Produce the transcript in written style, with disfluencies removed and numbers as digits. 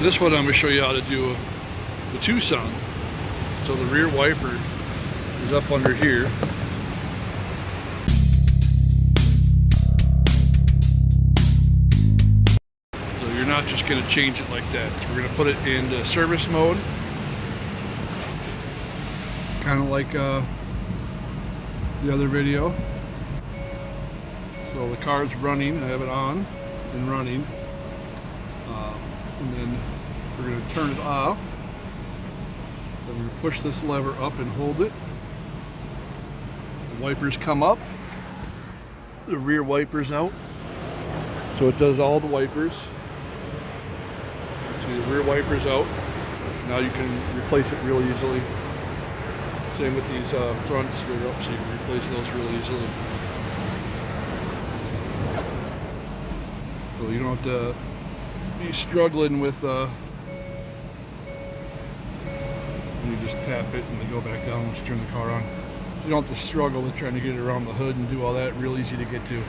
This one I'm going to show you how to do the Tucson. So the rear wiper is up under here. So you're not just going to change it like that. So we're going to put it in the service mode. Kind of like the other video. So the car's running, I have it on and running. And then we're going to turn it off. Then we're going to push this lever up and hold it. The wipers come up. The rear wipers out. So it does all the wipers. See the rear wipers out. Now you can replace it real easily. Same with these fronts, they're up, so you can replace those real easily. So you don't have to be struggling with you just tap it and then go back down once you turn the car on. You don't have to struggle with trying to get it around the hood and do all that. Real easy to get to.